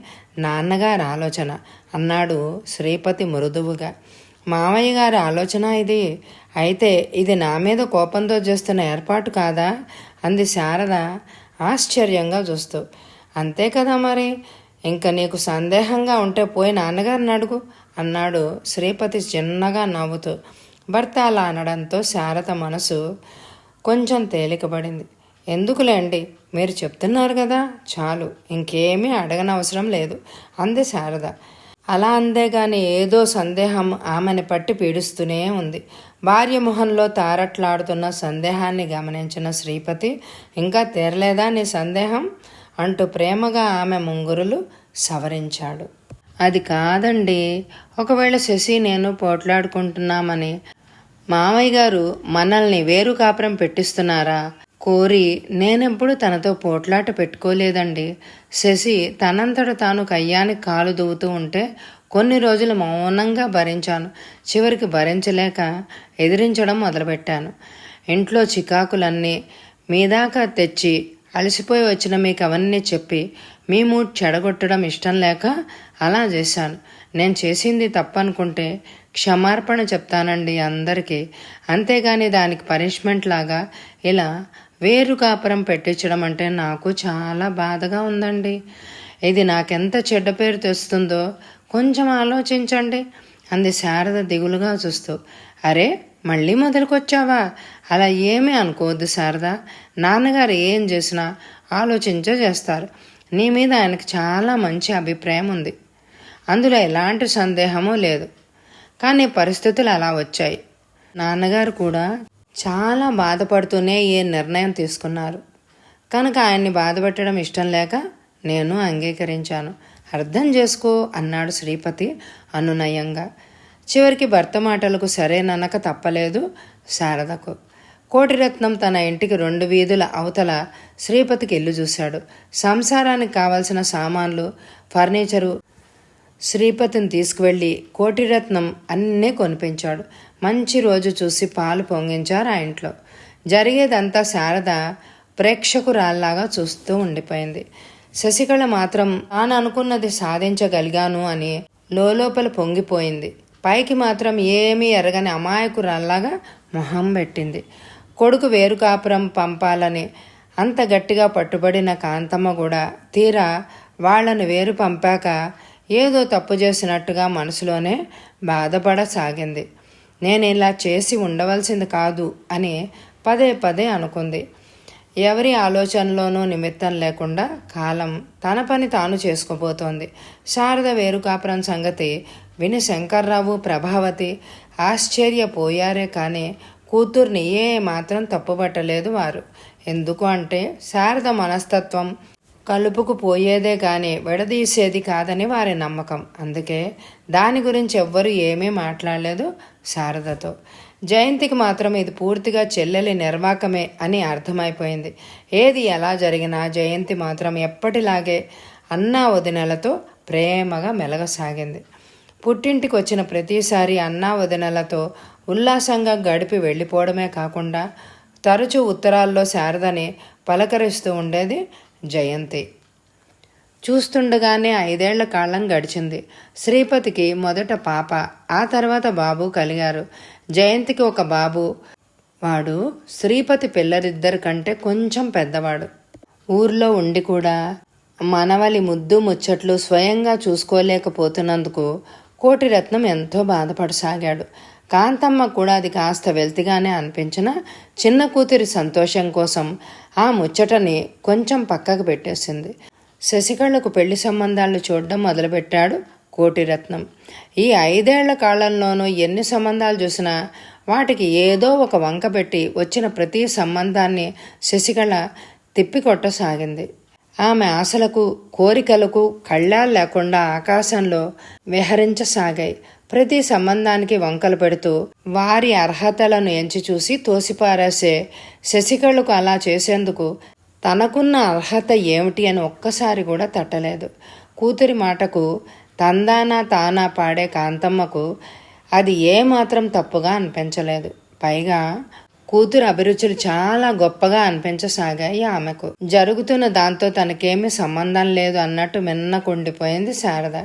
నాన్నగారి ఆలోచన అన్నాడు శ్రీపతి మృదువుగా. మామయ్య గారి ఆలోచన ఇది అయితే ఇది నా మీద కోపంతో చేస్తున్న ఏర్పాటు కాదా అంది శారద ఆశ్చర్యంగా చూస్తూ. అంతే కదా మరి, ఇంక నీకు సందేహంగా ఉంటే పోయి నాన్నగారిని అడుగు అన్నాడు శ్రీపతి చిన్నగా నవ్వుతూ. భర్త అలా అనడంతో శారద మనసు కొంచెం తేలికపడింది. ఎందుకులేండి, మీరు చెప్తున్నారు కదా చాలు, ఇంకేమీ అడగనవసరం లేదు అంది శారద. అలా అందేగాని ఏదో సందేహం ఆమెను పట్టి పీడిస్తూనే ఉంది. భార్య మొహంలో తారట్లాడుతున్న సందేహాన్ని గమనించిన శ్రీపతి, ఇంకా తీరలేదా నీ సందేహం అంటూ ప్రేమగా ఆమె ముంగురులు సవరించాడు. అది కాదండి, ఒకవేళ శశి నేను పోట్లాడుకుంటున్నామని మామయ్య గారు మనల్ని వేరు కాపురం పెట్టిస్తున్నారా కోరి నేనెప్పుడు తనతో పోట్లాట పెట్టుకోలేదండి. శశి తనంతట తాను కయ్యానికి కాలు దువ్వుతూ ఉంటే కొన్ని రోజులు మౌనంగా భరించాను. చివరికి భరించలేక ఎదిరించడం మొదలుపెట్టాను. ఇంట్లో చికాకులన్నీ మీదాకా తెచ్చి అలసిపోయి వచ్చిన మీకు అవన్నీ చెప్పి మీ మూడ్ చెడగొట్టడం ఇష్టం లేక అలా చేశాను. నేను చేసింది తప్పనుకుంటే క్షమార్పణ చెప్తానండి అందరికీ. అంతేగాని దానికి పనిష్మెంట్ లాగా ఇలా వేరు కాపురం పెట్టించడం అంటే నాకు చాలా బాధగా ఉందండి. ఇది నాకెంత చెడ్డ పేరు తెస్తుందో కొంచెం ఆలోచించండి అంది శారద దిగులుగా చూస్తూ. అరే మళ్ళీ మొదలుకొచ్చావా? అలా ఏమీ అనుకోవద్దు శారద. నాన్నగారు ఏం చేసినా ఆలోచించే చేస్తారు. నీ మీద ఆయనకు చాలా మంచి అభిప్రాయం ఉంది, అందులో ఎలాంటి సందేహమూ లేదు. కానీ పరిస్థితులు అలా వచ్చాయి. నాన్నగారు కూడా చాలా బాధపడుతూనే ఏ నిర్ణయం తీసుకున్నారు కనుక ఆయన్ని బాధపెట్టడం ఇష్టం లేక నేను అంగీకరించాను. అర్థం చేసుకో అన్నాడు శ్రీపతి అనునయంగా. చివరికి భర్త మాటలకు సరేననక తప్పలేదు శారదకు. కోటిరత్నం తన ఇంటికి 2 వీధుల అవతల శ్రీపతికి ఇల్లు చూశాడు. సంసారానికి కావలసిన సామాన్లు, ఫర్నిచరు శ్రీపతిని తీసుకువెళ్ళి కోటిరత్నం అన్నీ కొనిపించాడు. మంచి రోజు చూసి పాలు పొంగించారు ఆ ఇంట్లో. జరిగేదంతా శారద ప్రేక్షకురాల్లాగా చూస్తూ ఉండిపోయింది. శశికళ మాత్రం తాను అనుకున్నది సాధించగలిగాను అని లోపల పొంగిపోయింది. పైకి మాత్రం ఏమీ ఎరగని అమాయకురాల్లాగా మొహం పెట్టింది. కొడుకు వేరు కాపురం పంపాలని అంత గట్టిగా పట్టుబడిన కాంతమ్మ కూడా తీరా వాళ్లను వేరు పంపాక ఏదో తప్పు చేసినట్టుగా మనసులోనే బాధపడసాగింది. నేను ఇలా చేసి ఉండవలసింది కాదు అని పదే పదే అనుకుంది. ఎవరి ఆలోచనలోనూ నిమిత్తం లేకుండా కాలం తన పని తాను చేసుకోబోతోంది. శారద వేరు కాపురం సంగతి విని శంకర్రావు, ప్రభావతి ఆశ్చర్యపోయారే కానీ కూతుర్ని ఏ మాత్రం తప్పుపట్టలేదు వారు. ఎందుకు అంటే శారద మనస్తత్వం కలుపుకు పోయేదే కానీ విడదీసేది కాదని వారి నమ్మకం. అందుకే దాని గురించి ఎవ్వరూ ఏమీ మాట్లాడలేదు శారదతో. జయంతికి మాత్రం ఇది పూర్తిగా చెల్లెలి నిర్వాకమే అని అర్థమైపోయింది. ఏది ఎలా జరిగినా జయంతి మాత్రం ఎప్పటిలాగే అన్నా వదినలతో ప్రేమగా మెలగసాగింది. పుట్టింటికి వచ్చిన ప్రతిసారి అన్నా వదినలతో ఉల్లాసంగా గడిపి వెళ్ళిపోవడమే కాకుండా తరచూ ఉత్తరాల్లో శారదని పలకరిస్తూ ఉండేది జయంతి. చూస్తుండగానే 5 ఏళ్ల కాలం గడిచింది. శ్రీపతికి మొదట పాప, ఆ తర్వాత బాబు కలిగారు. జయంతికి ఒక బాబు. వాడు శ్రీపతి పిల్లరిద్దరి కంటే కొంచెం పెద్దవాడు. ఊర్లో ఉండి కూడా మనవలి ముద్దు ముచ్చట్లు స్వయంగా చూసుకోలేకపోతున్నందుకు కోటిరత్నం ఎంతో బాధపడసాగాడు. కాంతమ్మ కూడా అది కాస్త వెల్తిగానే అనిపించినా చిన్న కూతురి సంతోషం కోసం ఆ ముచ్చటని కొంచెం పక్కకు పెట్టేసింది. శశికళకు పెళ్లి సంబంధాలు చూడడం మొదలుపెట్టాడు కోటిరత్నం. ఈ 5 ఏళ్ల కాలంలోనూ ఎన్ని సంబంధాలు చూసినా వాటికి ఏదో ఒక వంక పెట్టి వచ్చిన ప్రతి సంబంధాన్ని శశికళ తిప్పికొట్టసాగింది. ఆమె ఆశలకు కోరికలకు కళ్ళాలు లేకుండా ఆకాశంలో విహరించసాగాయి. ప్రతి సంబంధానికి వంకలు పెడుతూ వారి అర్హతలను ఎంచి చూసి తోసిపారేసే శశికళకు అలా చేసేందుకు తనకున్న అర్హత ఏమిటి అని ఒక్కసారి కూడా తట్టలేదు. కూతురి మాటకు తందానా తానా పాడే కాంతమ్మకు అది ఏమాత్రం తప్పుగా అనిపించలేదు. పైగా కూతురు అభిరుచులు చాలా గొప్పగా అనిపించసాగాయి ఆమెకు. జరుగుతున్న దాంతో తనకేమీ సంబంధం లేదు అన్నట్టు మిన్నకుండిపోయింది శారద.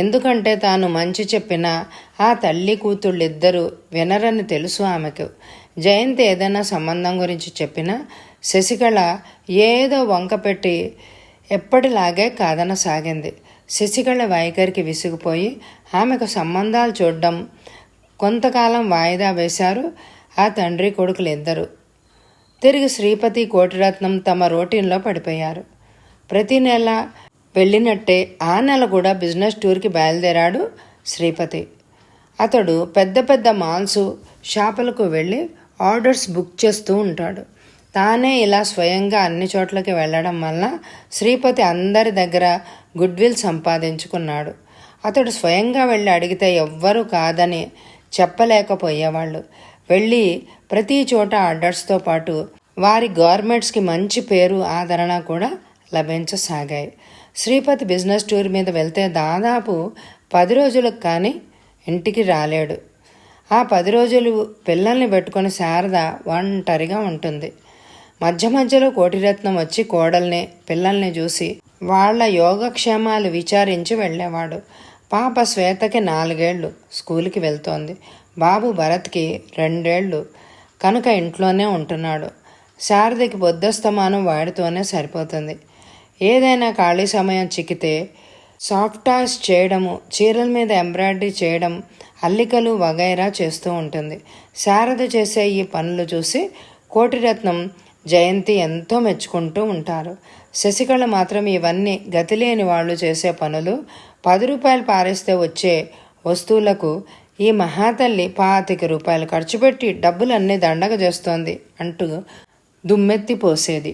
ఎందుకంటే తాను మంచి చెప్పినా ఆ తల్లి కూతుళ్ళిద్దరూ వినరని తెలుసు ఆమెకు. జయంతి ఏదైనా సంబంధం గురించి చెప్పినా శశికళ ఏదో వంక పెట్టి ఎప్పటిలాగే కాదనసాగింది. శశికళ వైఖరికి విసిగిపోయి ఆమెకు సంబంధాలు చూడడం కొంతకాలం వాయిదా వేశారు ఆ తండ్రి కొడుకులు ఇద్దరు. తిరిగి శ్రీపతి కోటిరత్నం తమ రొటీన్లో పడిపోయారు. ప్రతి నెల వెళ్ళినట్టే ఆ నెల కూడా బిజినెస్ టూర్కి బయలుదేరాడు శ్రీపతి. అతడు పెద్ద పెద్ద మాల్స్ షాపులకు వెళ్ళి ఆర్డర్స్ బుక్ చేస్తూ ఉంటాడు. తానే ఇలా స్వయంగా అన్ని చోట్లకి వెళ్ళడం వల్ల శ్రీపతి అందరి దగ్గర గుడ్విల్ సంపాదించుకున్నాడు. అతడు స్వయంగా వెళ్ళి అడిగితే ఎవ్వరూ కాదని చెప్పలేకపోయేవాళ్ళు. వెళ్ళి ప్రతి చోట ఆర్డర్స్తో పాటు వారి గవర్నమెంట్స్కి మంచి పేరు ఆదరణ కూడా లభించసాగాయి. శ్రీపతి బిజినెస్ టూర్ మీద వెళ్తే దాదాపు 10 రోజులకు కానీ ఇంటికి రాలేడు. ఆ 10 రోజులు పిల్లల్ని పెట్టుకొని శారద ఒంటరిగా ఉంటుంది. మధ్య మధ్యలో కోటిరత్నం వచ్చి కోడల్ని పిల్లల్ని చూసి వాళ్ల యోగక్షేమాలు విచారించి వెళ్ళేవాడు. పాప శ్వేతకి 4 ఏళ్ళు, స్కూల్కి వెళ్తోంది. బాబు భరత్కి 2 ఏళ్ళు, కనుక ఇంట్లోనే ఉంటున్నాడు. శారదకి బొద్దస్తమానం వాడితోనే సరిపోతుంది. ఏదైనా ఖాళీ సమయం చిక్కితే సాఫ్ట్ టాయ్స్ చేయడము, చీరల మీద ఎంబ్రాయిడరీ చేయడం, అల్లికలు వగైరా చేస్తూ ఉంటుంది. శారద చేసే ఈ పనులు చూసి కోటిరత్నం, జయంతి ఎంతో మెచ్చుకుంటూ ఉంటారు. శశికళ మాత్రం ఇవన్నీ గతిలేని వాళ్ళు చేసే పనులు, 10 రూపాయలు పారేస్తే వచ్చే వస్తువులకు ఈ మహాతల్లి 25 రూపాయలు ఖర్చు పెట్టి డబ్బులన్నీ దండగ చేస్తోంది అంటూ దుమ్మెత్తిపోసేది.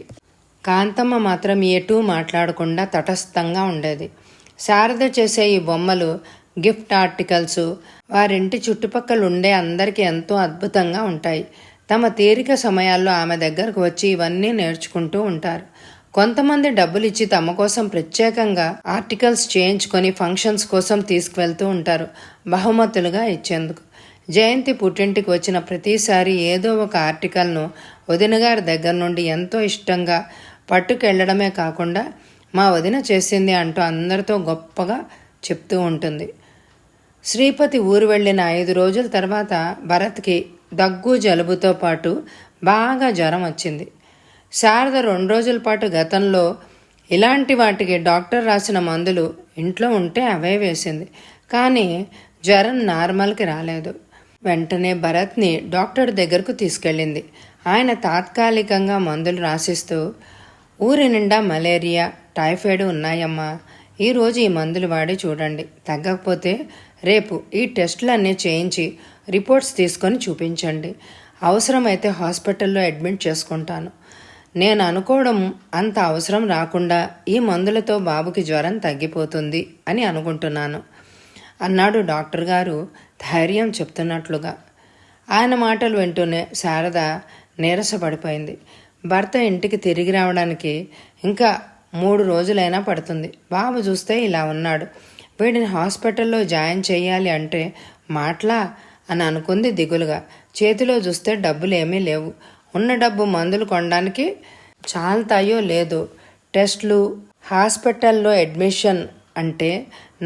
కాంతమ్మ మాత్రం ఎటూ మాట్లాడకుండా తటస్థంగా ఉండేది. శారద చేసే ఈ బొమ్మలు, గిఫ్ట్ ఆర్టికల్స్ వారింటి చుట్టుపక్కల ఉండే అందరికీ ఎంతో అద్భుతంగా ఉంటాయి. తమ తీరిక సమయాల్లో ఆమె దగ్గరకు వచ్చి ఇవన్నీ నేర్చుకుంటూ ఉంటారు. కొంతమంది డబ్బులు ఇచ్చి తమ కోసం ప్రత్యేకంగా ఆర్టికల్స్ చేయించుకొని ఫంక్షన్స్ కోసం తీసుకువెళ్తూ ఉంటారు బహుమతులుగా ఇచ్చేందుకు. జయంతి పుట్టింటికి వచ్చిన ప్రతిసారి ఏదో ఒక ఆర్టికల్ను వదినగారి దగ్గర నుండి ఎంతో ఇష్టంగా పట్టుకెళ్లడమే కాకుండా మా వదిన చేసింది అంటూ అందరితో గొప్పగా చెప్తూ ఉంటుంది. శ్రీపతి ఊరు వెళ్ళిన 5 రోజుల తర్వాత భరత్కి దగ్గు జలుబుతో పాటు బాగా జ్వరం వచ్చింది. శారద 2 రోజుల పాటు గతంలో ఇలాంటి వాటికి డాక్టర్ రాసిన మందులు ఇంట్లో ఉంటే అవే వేసింది. కానీ జ్వరం నార్మల్కి రాలేదు. వెంటనే భరత్ని డాక్టర్ దగ్గరకు తీసుకెళ్ళింది. ఆయన తాత్కాలికంగా మందులు రాసిస్తూ, ఊరి నిండా మలేరియా, టైఫాయిడ్ ఉన్నాయమ్మా, ఈరోజు ఈ మందులు వాడి చూడండి, తగ్గకపోతే రేపు ఈ టెస్టులన్నీ చేయించి రిపోర్ట్స్ తీసుకొని చూపించండి, అవసరమైతే హాస్పిటల్లో అడ్మిట్ చేసుకుంటాను. నేను అనుకోవడం అంత అవసరం రాకుండా ఈ మందులతో బాబుకి జ్వరం తగ్గిపోతుంది అని అనుకుంటున్నాను అన్నాడు డాక్టర్ గారు ధైర్యం చెప్తున్నట్లుగా. ఆయన మాటలు వింటూనే శారద నీరసపడిపోయింది. భర్త ఇంటికి తిరిగి రావడానికి ఇంకా 3 రోజులైనా పడుతుంది. బాబు చూస్తే ఇలా ఉన్నాడు, వీడిని హాస్పిటల్లో జాయిన్ చేయాలి అంటే మాటలా అని అనుకుంది దిగులుగా. చేతిలో చూస్తే డబ్బులు ఏమీ లేవు. ఉన్న డబ్బు మందులు కొనడానికి చాలుతాయో లేదో టెస్ట్లు, హాస్పిటల్లో అడ్మిషన్ అంటే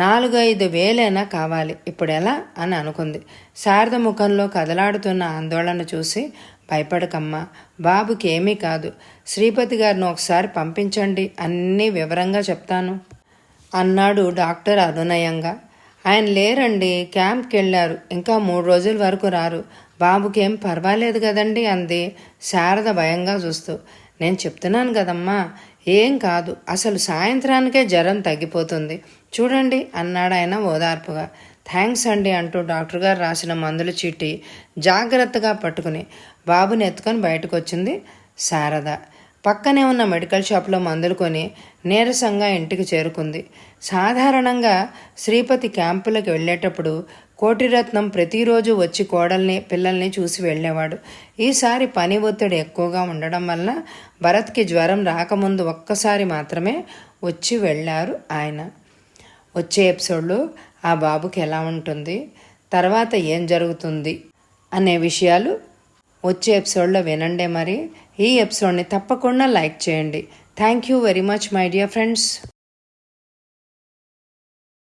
4-5 వేలైనా కావాలి. ఇప్పుడు ఎలా అని అనుకుంది. శారద ముఖంలో కదలాడుతున్న ఆందోళన చూసి, భయపడకమ్మా, బాబుకి ఏమీ కాదు, శ్రీపతి గారిని ఒకసారి పంపించండి, అన్నీ వివరంగా చెప్తాను అన్నాడు డాక్టర్ అనునయంగా. ఆయన లేరండి, క్యాంప్కి వెళ్ళారు, ఇంకా 3 రోజుల వరకు రారు, బాబుకేం పర్వాలేదు కదండి అంది శారద భయంగా చూస్తూ. నేను చెప్తున్నాను కదమ్మా, ఏం కాదు, అసలు సాయంత్రానికే జ్వరం తగ్గిపోతుంది చూడండి అన్నాడు ఆయన ఓదార్పుగా. థ్యాంక్స్ అండి అంటూ డాక్టర్ గారు రాసిన మందుల చీటీ జాగ్రత్తగా పట్టుకుని బాబుని ఎత్తుకొని బయటకు వచ్చింది శారద. పక్కనే ఉన్న మెడికల్ షాప్లో మందులు కొని నీరసంగా ఇంటికి చేరుకుంది. సాధారణంగా శ్రీపతి క్యాంపులకు వెళ్ళేటప్పుడు కోటిరత్నం ప్రతిరోజు వచ్చి కోడల్ని పిల్లల్ని చూసి వెళ్ళేవాడు. ఈసారి పని ఒత్తిడి ఎక్కువగా ఉండడం వల్ల భరత్కి జ్వరం రాకముందు ఒక్కసారి మాత్రమే వచ్చి వెళ్ళారు ఆయన. వచ్చే ఎపిసోడ్లో ఆ బాబుకి ఎలా ఉంటుంది, తర్వాత ఏం జరుగుతుంది అనే విషయాలు వచ్చే ఎపిసోడ్లో వినండి. మరి ఈ ఎపిసోడ్ని తప్పకుండా లైక్ చేయండి. Thank you very much my dear friends.